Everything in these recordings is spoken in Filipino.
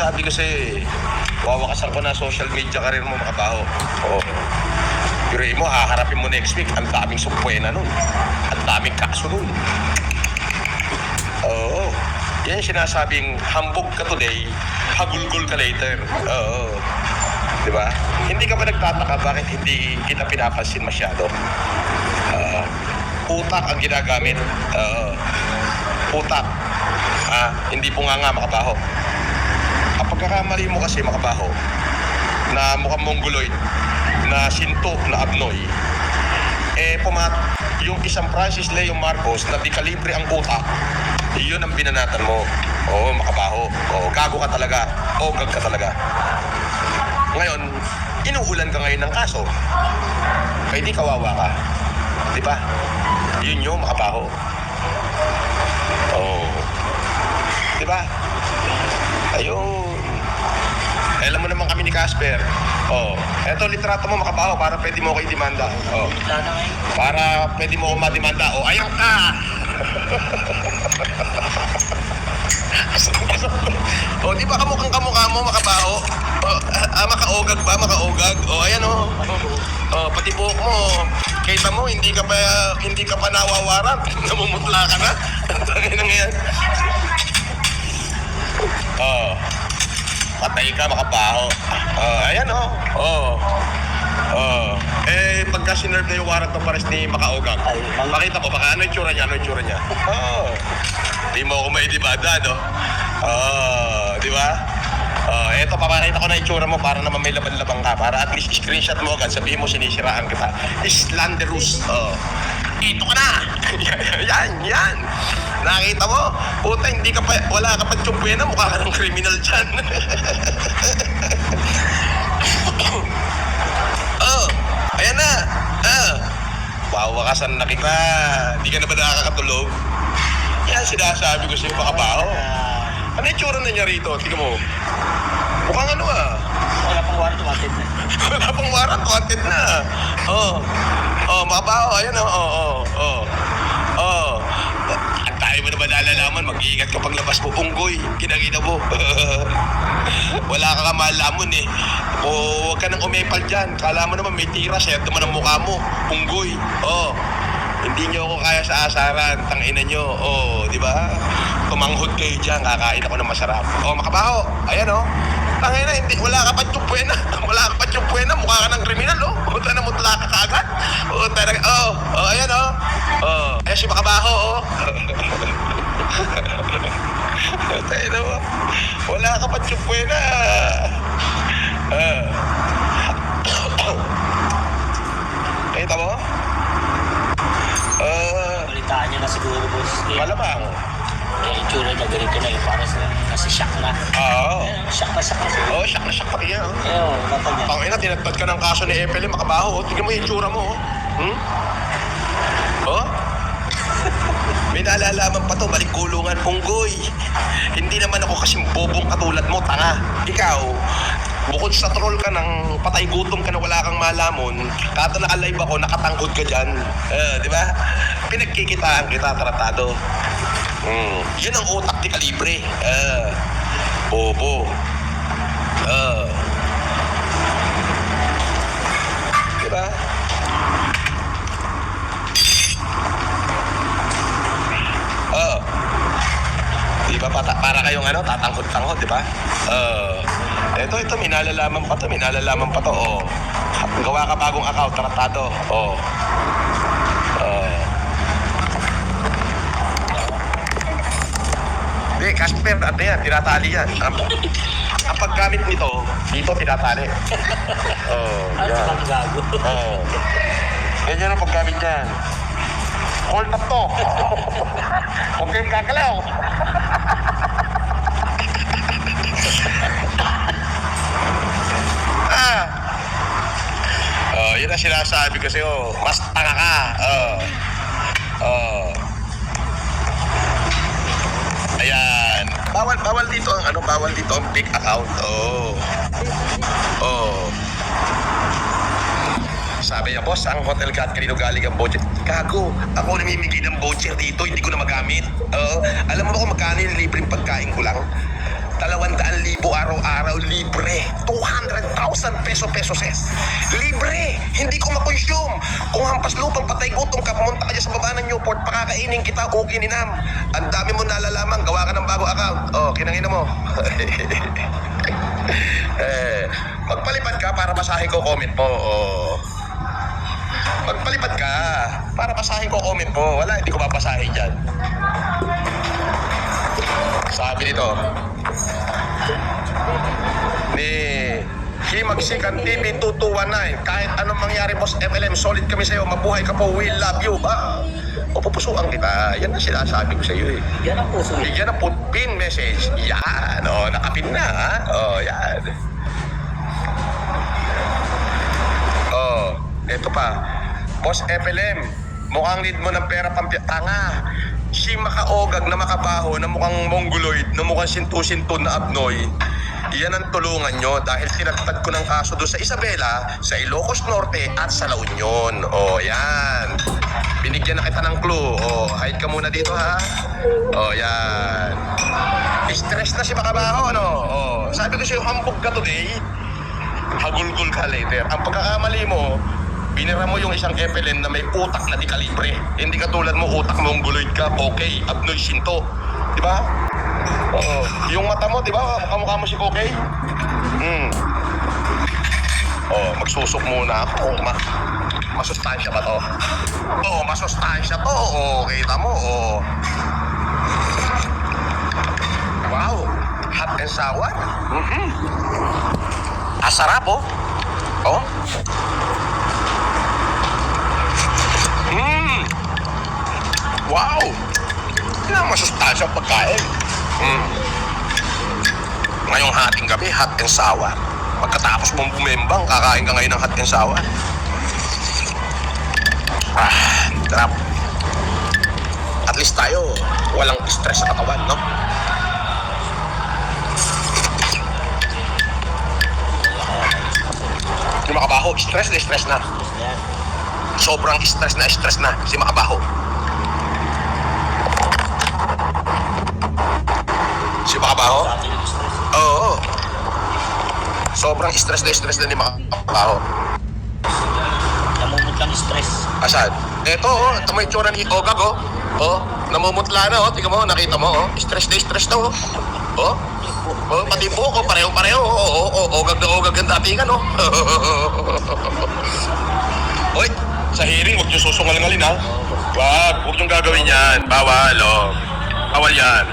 sinasabi ko sa'yo eh. Wawakasan ko na social media career mo, makabaho. Oo. Pero mo, haharapin mo next week, ang daming sumpuena nun. Ang daming kaso nun. Oo. Yan yung sinasabing, hambog ka today, hagulgol ka later. Oo. Diba? Hindi ka ba nagtataka bakit hindi kita pinapansin masyado? Utak ang ginagamit. Utak. Hindi po nga makabaho. Ang pagkakamali mo kasi makabaho, na mukhang mongoloid, na sinto, na abnoy, yung isang Francis Leo Marcos na di kalibre ang utak, yun ang binanatan mo. Oo, makabaho. Oo, gago ka talaga. Ogag ka talaga. Ngayon, inuulan ka ngayon ng kaso. Kaya di kawawa ka. Diba? Yun yung makabaho. Oo. Diba? Ayun. Alam mo naman kami ni Casper. Oh, eto litrato mo makabaho para pwede mo ako i-demanda. Oh. Para pwede mo ako ma-demanda. Oh, ayaw ka. Oh, di ba kamukha mo makabaho? Oh, makaogag ba? Makaogag. Oh, ayan oh. Oh, pati buhok mo. Kita mo hindi ka pa nawawaran. Namumutla ka na. Tangin na ngayon. Oh. Patay ka, makabaho. Ayan oh. Pagka sinerve na yung warrant ng pares ni Makaogang, makita ko, baka ano yung tsura niya? Di mo ako maidibada, no? Di ba? Eto, papakita ko na yung tsura mo para naman may laban-labang ka. Para at least screenshot mo agad, sabihin mo sinisiraan kita. Slanderous. Ito ka na! Yan! Nakita mo? Puta, wala ka pa tsumpwena, mukha ka ng criminal dyan. Ayan na! Wawakasan na kita. Di ka na ba nakakatulog? Yan, sinasabi ko sa'yo, makabaho. Ano yung tsura na niya rito? Tingnan mo. Mukhang ano Wala pang warrant, wanted na. Wala pang warrant, wanted na. Makabaho. Ayan Ang tayo mo na ba nalalaman? Mag-iingat ka paglabas mo. Unggoy, kinakita mo. Wala ka malamon eh. Huwag ka nang umepal dyan. Kala mo naman may tira, sa'yo naman ang mukha mo. Unggoy. Hindi nyo ako kaya sa asaran. Tangina nyo. Di ba? Tumanghod kayo dyan. Kakain ako ng masarap. Makabaho. Ayan Tangina, wala ka pa tsumpwena. Mukha ka ng kriminal, Puta na mutla ka kaagad. Ayan, Ayan si Makabaho, Tangina mo. Wala ka pa tsumpwena. Kita mo? Balitaan niyo na siguro, boss. Malamang. Yung itsura niya, ganito na parang kasi shock na. Shock na. Shock na pati yan, mata niya. Tangina, tinagtad ka ng kaso ni Epele, Makabaho. Tingnan mo yung itsura mo, May nalalaman pa to, balik kulungan, unggoy. Hindi naman ako kasing bobong katulad mo, tanga. Ikaw, bukod sa troll ka ng patay gutom ka na wala kang malamon, kata na-alive ako, nakatangkod ka dyan. Di ba? Pinagkikitaan kita, tratado. Yun ang utak ni Kalibre. Bobo. Diba? Diba para kayong tatangkod-tangkod, diba? Ito, may nalalaman pa to, Gawa ka bagong account, tratado. Hindi, Casper, yan, tinatali yan. Ang paggamit nito, dito tinatali. Ang gago. Ganyan ang paggamit niyan. Hold up to. Huwag kayong kakalaw. Yun ang sinasabi kasi, mas tanga ka. Ayan. Bawal dito ang fake account. Sabi niya, boss, ang hotel ka at kanino galing ang voucher? Gago, ako namimigay ng voucher dito, hindi ko na magamit. Alam mo ba kung magkano yung libreng pagkain ko lang? 200,000 libo araw-araw, libre. 200,000 pesos. Libre! Hindi ko makonsume. Kung hampas lupang patay gutom ka, pumunta ka dyan sa baba ng Newport, pakakainin kita, okay ninam. Ang dami mo nalalaman, gawa ka ng bago account. Oh, kinangina mo. Magpalipad ka para basahin ko comment mo. Oh. Magpalipad ka para basahin ko comment mo. Wala, hindi ko babasahin dyan. Sabi nito ni Himagsikan TV 2219, kahit anong mangyari boss MLM, solid kami sa'yo, mabuhay ka po, we love you. O pupusuan kita, yan ang sinasabi ko sa'yo eh. Yan ang puso. Bigyan ng pin message. Yan, nakapin na ha. Yan. Ito pa. Boss FLM, mukhang need mo ng pera tanga. Si makaogag na makabaho na mukhang mongoloid, na mukhang sinto-sinto na abnoy. Yan ang tulungan nyo dahil tinagtad ko ng kaso doon sa Isabela, sa Ilocos Norte at sa La Union. Yan. Binigyan na kita ng clue. Hide ka muna dito ha. Yan. Stress na si makabaho, no? Sabi ko sa'yo, hambog ka today, hagulgul ka later. Ang pagkakamali mo, binira mo yung isang FLM na may utak na di kalibre. Hindi katulad mo, utak mongoloid ka, okay, abnoy, sinto. Diba? Yung mata mo, diba? Mukha mo si Kokey. Magsusok muna ako. Masustansya ba to? Masustansya to. Kita mo, Wow, hot and sour. Asarap, Wow! Yan ang masustansya pagkain. Ngayong hating gabi, hot and sour. Pagkatapos mong bumembang, kakain ka ngayon ng hot and sour. Sarap. At least tayo, walang stress sa katawan, no? Si makabaho, stress na. Sobrang stress na si makabaho. Si makabaho? Oo. Sobrang stress na ni makabaho. Namumutlang stress. Asan? Ito mo yung tsura ni Ogag, namumutla na, tingnan mo, nakita mo, stress na, pati po ko, pareho, Ogag na Ogag ang datingan, Hoy, sa hearing, huwag niyo susungal-ngalin, ha? Huwag niyong gagawin yan. Bawal, Bawal yan.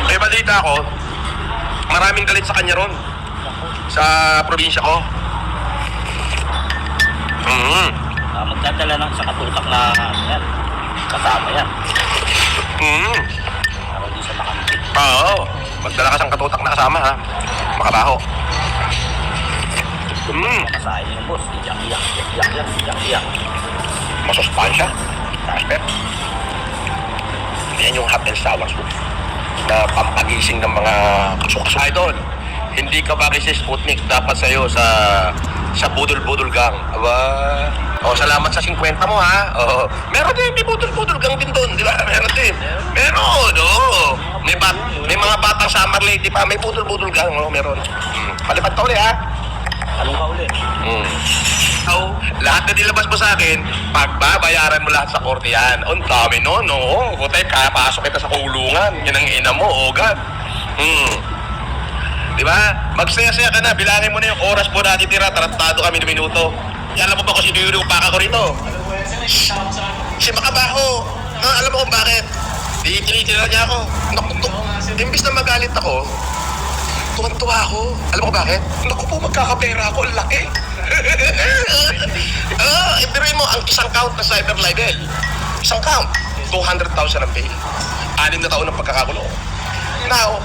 May balita ko, maraming galit sa kanya ron. Sa probinsya ko. Magdadala ng sa katutak na yan. Kasama yan. Para di sa makamit. Oo. Magdala ka sa katutak na kasama, ha? Makabaho. Makasahin yung boss. Iyak. Masustansya. Asper. Yan yung hot and sour soup na pampagising ng mga kasukas. Idol, hindi ka bagay sa Sputnik, dapat sa'yo sa budol-budol gang. Salamat sa 50 mo, ha? Meron din, may budol-budol gang din doon, di ba? Meron din. Meron, may mga batang summer lady pa, may budol-budol gang, meron. Palipad ka ulit, ha? Anong ka ulit? Lahat na nilabas mo sa akin, pagbabayaran mo lahat sa korte yan. Ang dami nun, Kutay, kapasok kita sa kulungan. Yan ang ina mo, Ogad. Di ba? Magsaya-saya ka na, bilangin mo na yung oras mo natitira, tarantado kami ng minuto. Alam mo ba kung sino yung paka ko rito? Si Makabaho. Alam mo kung bakit? Tinitira niya ako. Imbis na magalit ako, tuwan-tuwa ako. Alam mo bakit? Naku po, magkakapera ako. Ang laki. Ibiruin mo, ang isang count na cyber libel. Isang count. 200,000 ang bail. 6 na taon ng pagkakakulong. Now,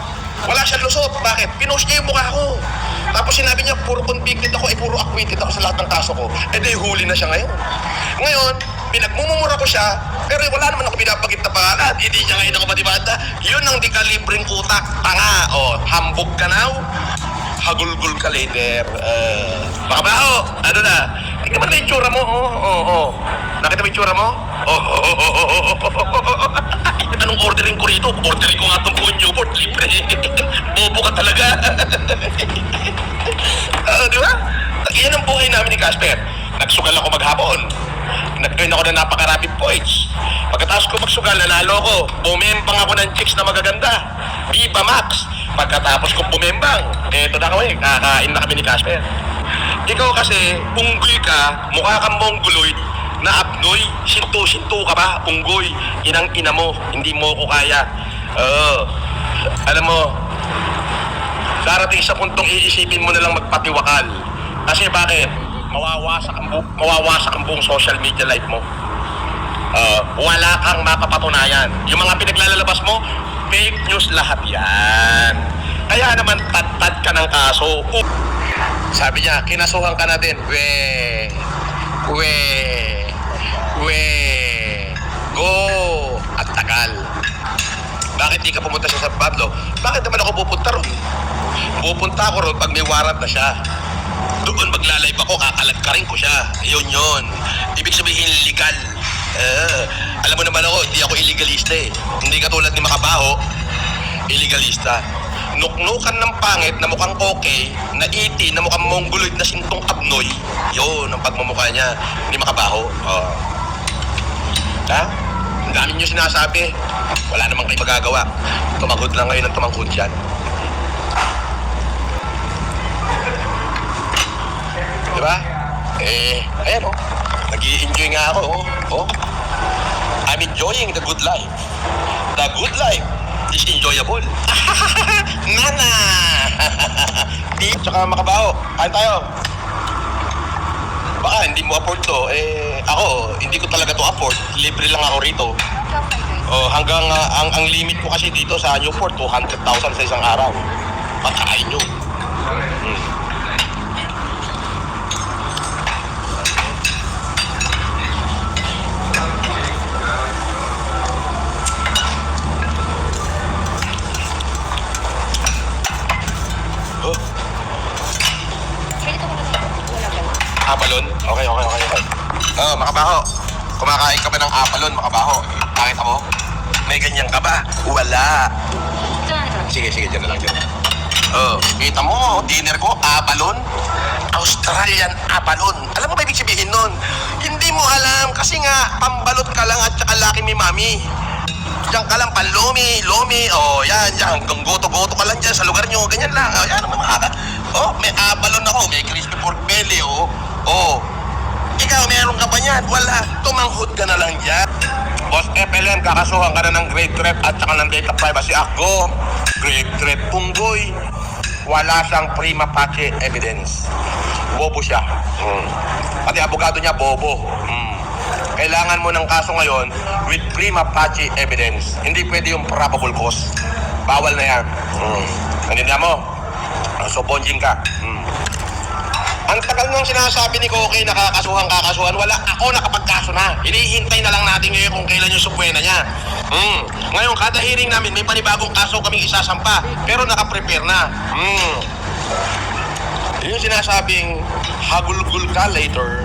wala siyang lusot. Bakit? Pinost niya yung mukha ko. Tapos sinabi niya, puro convicted ako, puro acquitted ako sa lahat ng kaso ko. Huli na siya ngayon. Ngayon, pinagmumura ko siya, pero wala naman ako pinapagit na pangalan. Hindi niya ngayon ako matibanda. Yun ang di kalibreng utak. Tanga. Hambog ka now. Hagulgul ka later. Makabaho, ano na? Tingnan mo na yung tsura mo. Nakita mo yung tsura mo? anong ordering ko rito. Ordering ko nga itong buong Newport, libre. Bobo ka talaga. Di ba? Yan ang buhay namin ni Casper. Nagsugal ako maghapon. Nag-earn ako ng napaka-rapid points. Pagkatapos ko magsugal, nanalo ko. Bumembang ako ng chicks na magaganda. Viva Max. Pagkatapos ko bumembang, eto na kami, kakain na kami ni Casper. Ikaw kasi, unggoy ka, mukha kang mongoloid, na apnoy, sinto ka ba, unggoy, inang-ina mo, hindi mo ko kaya. Alam mo, darating sa puntong iisipin mo na lang magpatiwakal. Kasi bakit? Mawawasak ang buong social media life mo. Wala kang mapapatunayan. Yung mga pinaglalabas mo, fake news lahat yan. Kaya naman tad ka ng kaso. Sabi niya, kinasuhan ka natin. Go! At tagal. Bakit di ka pumunta sa San Pablo? Bakit naman ako pupunta ron? Pupunta ako ron pag may warrant na siya. Doon magla-live ako, kakalagkarin ko siya. Yun. Ibig sabihin, legal. Alam mo naman ako, hindi ako illegalista eh. Hindi katulad ni Makabaho, illegalista. Nuknukan ng pangit na mukhang okay, na iti, na mukhang mongoloid na sintong abnoy. Yun ang pagmumukha niya, ni Makabaho. Ha? Ang dami niyo sinasabi. Wala namang kayo magagawa. Tumangkod lang kayo ng tumangkod yan. Diba? Ayan o. Nag-i-enjoy nga ako. I'm enjoying the good life. The good life is enjoyable. Nana! Tsaka Makabaho, kain tayo. Baka hindi mo afford to. Ako, hindi ko talaga to afford. Libre lang ako rito. Hanggang ang limit ko kasi dito sa Newport, 200,000 sa isang araw. Pagkain nyo. Apalon? Okay. Makabaho. Kumakain ka ba ng apalon, Makabaho? Nakita mo? May ganyan ka ba? Wala. Sige, dyan na lang dyan. Kita mo, dinner ko, apalon. Australian apalon. Alam mo ba ibig sabihin nun? Hindi mo alam kasi nga, pambalot ka lang at saka laki mi mami. Diyan ka lang, panlomi, lomi. Yan. Hanggang goto-goto ka lang dyan sa lugar nyo. Ganyan lang. Yan naman may apalon ako. May crispy pork belly, Ikaw, meron ka pa niyan? Wala. Tumanghod ka na lang dyan. Boss FLM, kakasuhan ka na ng grave threat at saka ng data privacy act ko. Grave threat, unggoy. Wala siyang prima facie evidence. Bobo siya. Pati abogado niya, bobo. Kailangan mo ng kaso ngayon with prima facie evidence. Hindi pwede yung probable cause. Bawal na yan. Nandiyan mo? So, bonjing ka. Ang tagal nang sinasabi ni Koke na kakasuhan. Wala, ako nakapagkaso na. Hinihintay na lang natin ngayon kung kailan yung subwena niya. Ngayon, kada hearing namin, may panibagong kaso kaming isasampa. Pero nakaprepare na. Yung sinasabing, hagulgul ka later.